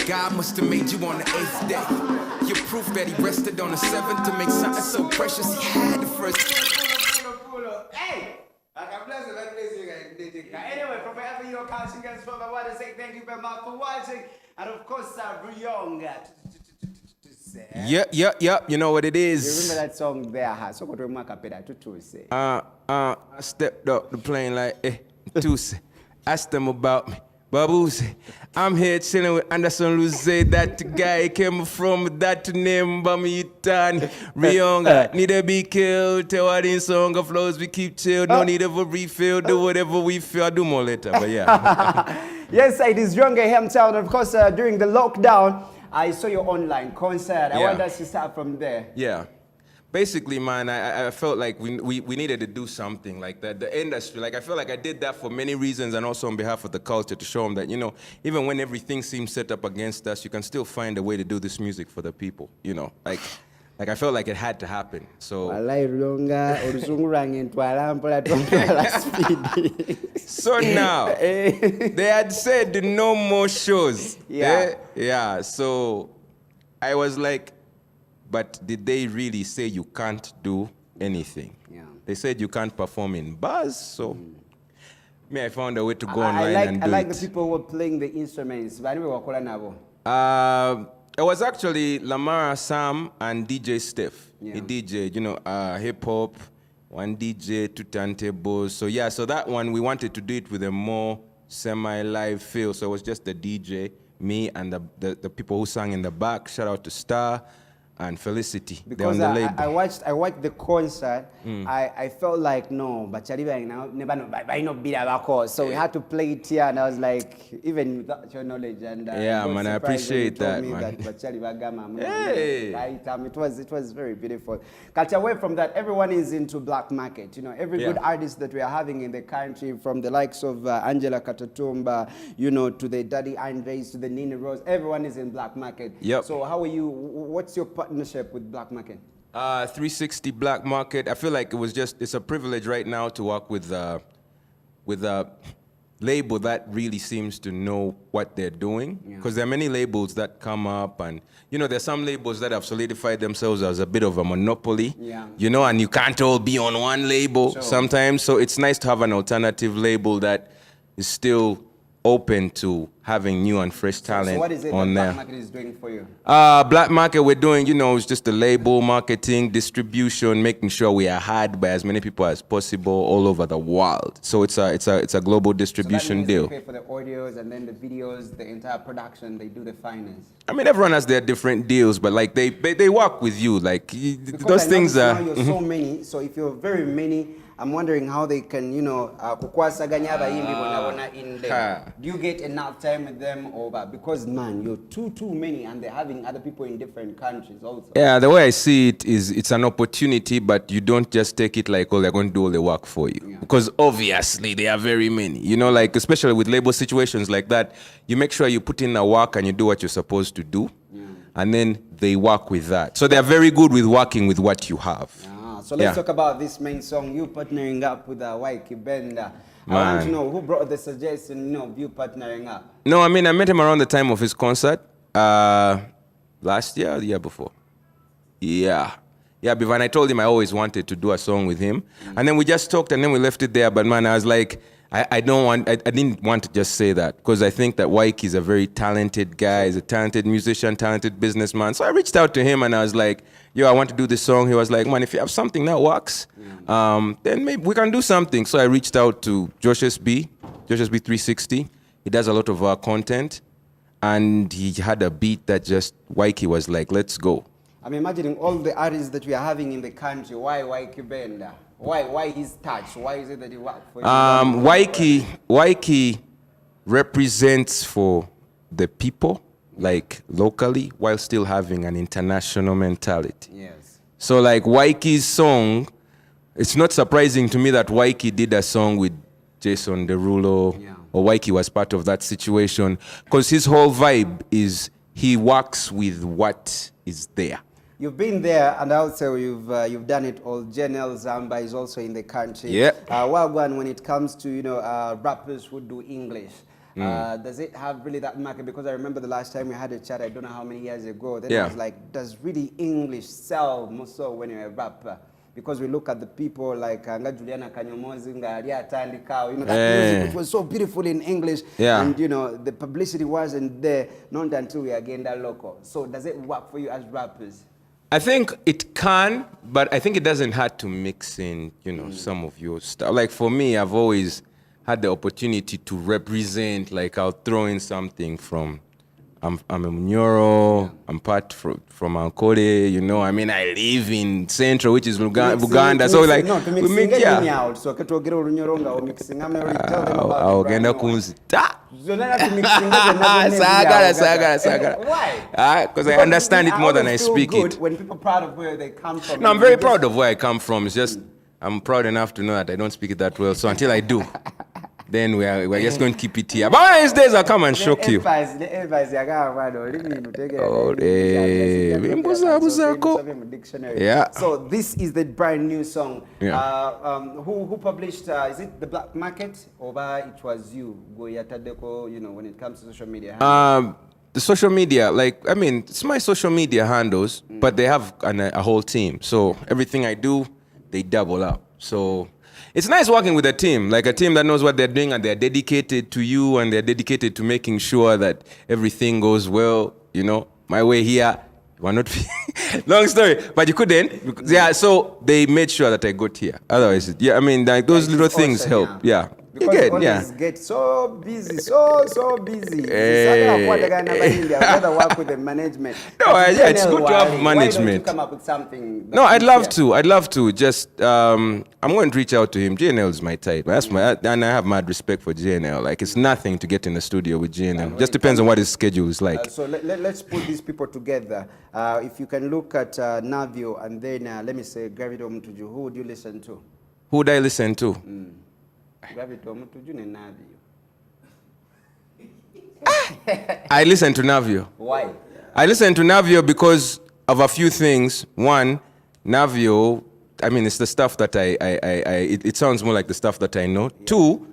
God must have made you on the 8th day. You're proof that he rested on the 7th to make something so precious he had the first. Hey! Anyway, from wherever you're catching us from, I want to say thank you very much for watching. And of course, Ruyonga. Yep, you know what it is. You remember that song there? So what we say? I stepped up the plane like, Tuesday. Asked them about me. Baboose, I'm here chilling with Anderson Luce, that guy came from that name, Bamitan, Ruyonga, need to be killed, tell what in song of flows, we keep chill, no need of a refill, do whatever we feel, I'll do more later, but yeah. Yes, it is Ruyonga Hamtown, of course, during the lockdown, I saw your online concert, I want us to start from there. Yeah. Basically, man, I felt like we needed to do something like that. The industry, like I felt like I did that for many reasons and also on behalf of the culture to show them that, you know, even when everything seems set up against us, you can still find a way to do this music for the people, you know. Like I felt like it had to happen, so. So now, they had said no more shows. Yeah, so I was like, but did they really say you can't do anything? Yeah. They said you can't perform in bars, so me, I found a way to go online and do it. I like the people who were playing the instruments. It was actually Lamar, Sam, and DJ Steph. Yeah. He DJ, you know, hip-hop, one DJ, two turntables. So yeah, so that one, we wanted to do it with a more semi-live feel. So it was just the DJ, me, and the people who sang in the back. Shout out to Star and Felicity. Because they're on the label. I watched the concert. I felt like no, but never so we had to play it here, and I was like, even without your knowledge, and yeah, man, I appreciate that, man. Hey. It was very beautiful. Cut away from that, everyone is into black market. You know, every good artist that we are having in the country, from the likes of Angela Katatumba, you know, to the Daddy Andres, to the Nina Rose, everyone is in black market. Yep. So how are you? What's your partnership with Black Market? 360 Black Market. I feel like it's a privilege right now to work with a label that really seems to know what they're doing. Because there are many labels that come up, and you know, there's some labels that have solidified themselves as a bit of a monopoly. You know, and you can't all be on one label sometimes. So it's nice to have an alternative label that is still open to having new and fresh talent. So what is it on that there. Black Market is doing for you? Black Market, we're doing, you know, it's just the label, marketing, distribution, making sure we are heard by as many people as possible all over the world. So it's a global distribution deal. They pay for the audios and then the videos, the entire production, they do the finance. I mean, everyone has their different deals, but like they work with you. Like those things are. Now you're so many, so if you're very many, I'm wondering how they can, you know, do you get enough time with them over? Because man, you're too many, and they're having other people in different countries also. Yeah, the way I see it is it's an opportunity, but you don't just take it like, oh, they're going to do all the work for you. Because obviously there are very many, you know, like especially with label situations like that, you make sure you put in the work and you do what you're supposed to do. And then they work with that. So they're very good with working with what you have. So let's talk about this main song, you partnering up with Ykee, Benda. I want to know who brought the suggestion, you know, of you partnering up. No, I mean, I met him around the time of his concert. Last year or the year before? Yeah, because I told him I always wanted to do a song with him. And then we just talked and then we left it there. But man, I was like, I didn't want to just say that, because I think that Ykee is a very talented guy. He's a talented musician, talented businessman. So I reached out to him and I was like, yo, I want to do this song. He was like, man, if you have something that works, then maybe we can do something. So I reached out to Josh SB 360. He does a lot of content. And he had a beat that just, Ykee was like, let's go. I'm imagining all the artists that we are having in the country. Why Ykee Benda? Why his touch? Why is it that he worked for you? Ykee represents for the people, like locally, while still having an international mentality. Yes. So like Wykee's song, it's not surprising to me that Ykee did a song with Jason Derulo, or Ykee was part of that situation, because his whole vibe is he works with what is there. You've been there, and also you've done it all. JNL Zamba is also in the country. Yeah. Wagwan, when it comes to rappers who do English, does it have really that market? Because I remember the last time we had a chat, I don't know how many years ago. Then I was like, does really English sell more so when you're a rapper? Because we look at the people like Juliana Kanyomozi, that music, which was so beautiful in English, and the publicity wasn't there, not until we again that local. So does it work for you as rappers? I think it can, but I think it doesn't have to mix in, some of your stuff. Like for me, I've always had the opportunity to represent, like I'll throw in something from, I'm a Munyoro, I'm part from Ankole, I mean, I live in Central, which is Uganda, so like, we mix, yeah. So Ruyonga or mixing, I'm already tell them about Why? Because I understand it more than I speak it. When people are proud of where they come from. No, I'm very proud of where I come from. It's just, I'm proud enough to know that I don't speak it that well. So until I do, then we're just going to keep it here. But one of these days I'll come and shock you. Yeah. So this is the brand new song. Yeah. Who published, is it The Black Market? Or it was you, when it comes to social media? The social media, it's my social media handles, but they have a whole team. So everything I do, they double up. So it's nice working with a team, like a team that knows what they're doing and they're dedicated to you and they're dedicated to making sure that everything goes well, my way here. We're not long story, but you couldn't. So they made sure that I got here. Otherwise, those little things help. Yeah. Because get so busy, so busy. Rather work with the management. No, it's good to have management. Why don't you come up with something? No, I'd love to. I'd love to. Just, I'm going to reach out to him. JNL is my type. And I have mad respect for JNL. Like, it's nothing to get in the studio with JNL. Just depends on what his schedule is like. So let's put these people together. If you can look at Navio and then, let me say, Gravity Omutuju, who would you listen to? Who would I listen to? I listen to Navio. Why? I listen to Navio because of a few things. One, Navio, it's the stuff that it sounds more like the stuff that I know. Yeah. Two,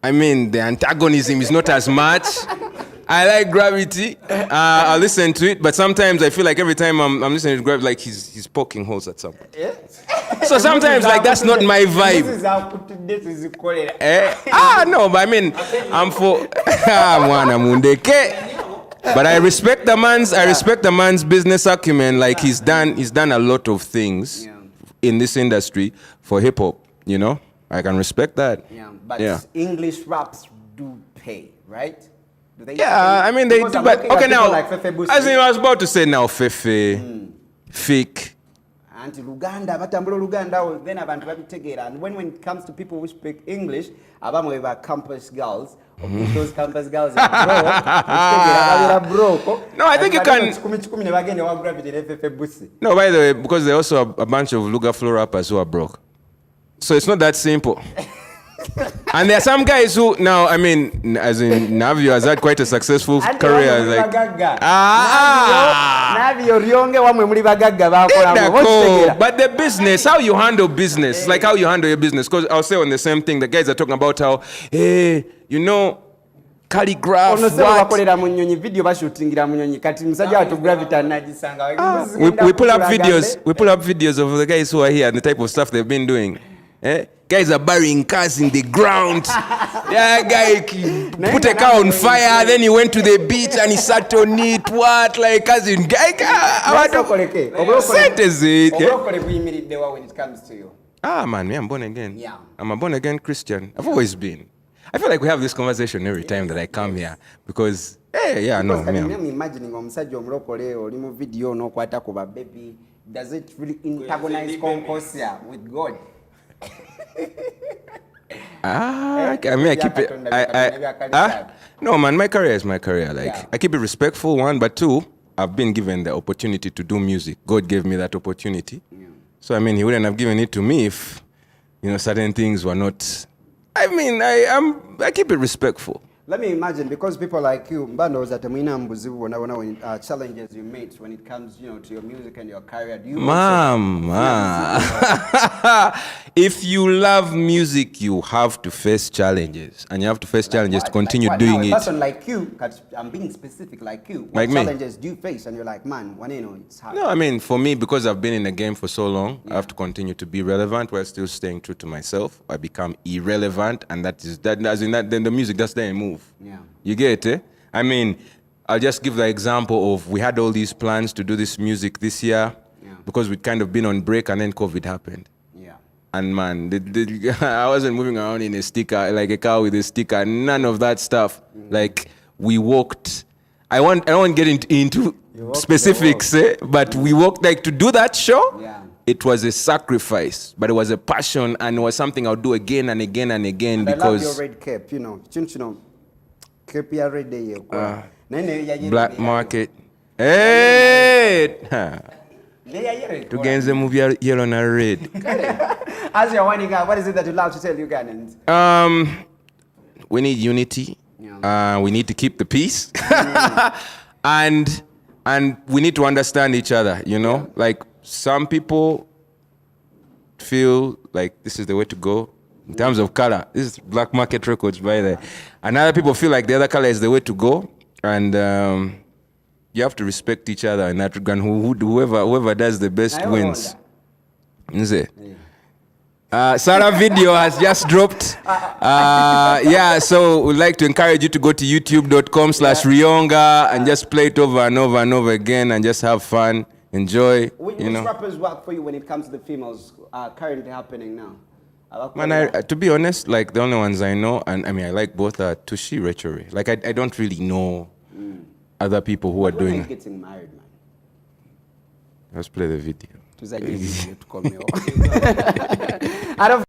the antagonism is not as much. I like Gravity. I listen to it, but sometimes I feel like every time I'm listening to Gravity, like he's poking holes at someone. Yeah. So sometimes that's not my vibe. This is no, but I'm for but I respect the man's business acumen. Like he's done a lot of things in this industry for hip hop. I can respect that. Yeah, but English raps do pay, right? Do they? Yeah, they do. But okay, now like as I was about to say now, Fefe, Fik. And Uganda, Uganda, then abantu babitegeera. And when it comes to people who speak English, abamu eba campus girls. Those campus girls are broke. No, I think you can. No, by the way, because there are also a bunch of Luga floor rappers who are broke. So it's not that simple. And there are some guys who now, as in Navio has had quite a successful career. Like, Navio, Ruyonga, but the business, how you handle business, like how you handle your business. Because I'll say on the same thing, the guys are talking about how, calligraph. We pull up videos of the guys who are here and the type of stuff they've been doing. Guys are burying cars in the ground. Guy put a car on fire, then he went to the beach and he sat on it. What? Like, cousin, guy, sentence it. When it comes to you. Man, me, I'm born again. Yeah. I'm a born again Christian. I've always been. I feel like we have this conversation every time that I come here because, I'm imagining video no baby. Does it really antagonize Concorsia with God? I keep it. No, man, my career is my career. Like, I keep it respectful, one, but two, I've been given the opportunity to do music. God gave me that opportunity. Yeah. So, he wouldn't have given it to me if, certain things were not. I keep it respectful. Let me imagine, because people like you, when challenges you meet when it comes, to your music and your career, do you if you love music, you have to face challenges, and you have to face challenges to continue doing it. A person like you, I'm being specific, like you, what challenges do you face? And you're like, man, it's hard. No, I mean, for me, because I've been in the game for so long, I have to continue to be relevant while still staying true to myself. I become irrelevant, and then the music just doesn't move. Yeah. You get it? I mean, I'll just give the example of we had all these plans to do this music this year because we'd kind of been on break, and then COVID happened. Yeah. And man, I wasn't moving around in a sticker, like a car with a sticker, none of that stuff. Like, we walked. I don't want to get into specifics, but we walked, like, to do that show. Yeah. It was a sacrifice, but it was a passion, and it was something I'll do again and again and again. And because I love your red cape, cape red Black market. Hey! Tugenze mu bya yellow na red. As you're winding up, what is it that you love to tell Ugandans? We need unity. We need to keep the peace. and we need to understand each other, Like, some people feel like this is the way to go in terms of color. This is Black Market Records, by the way. And other people feel like the other color is the way to go. And you have to respect each other in that regard. Whoever does the best wins. Is it? Saala video has just dropped. So we'd like to encourage you to go to youtube.com/Ruyonga and just play it over and over and over again and just have fun, enjoy. Which rappers work for you when it comes to the females currently happening now? Man, to be honest, like, the only ones I know, and I mean, I like both, are Tushi, Rachel. Like, I don't really know other people who are doing. When are you getting married, man? Let's play the video. I don't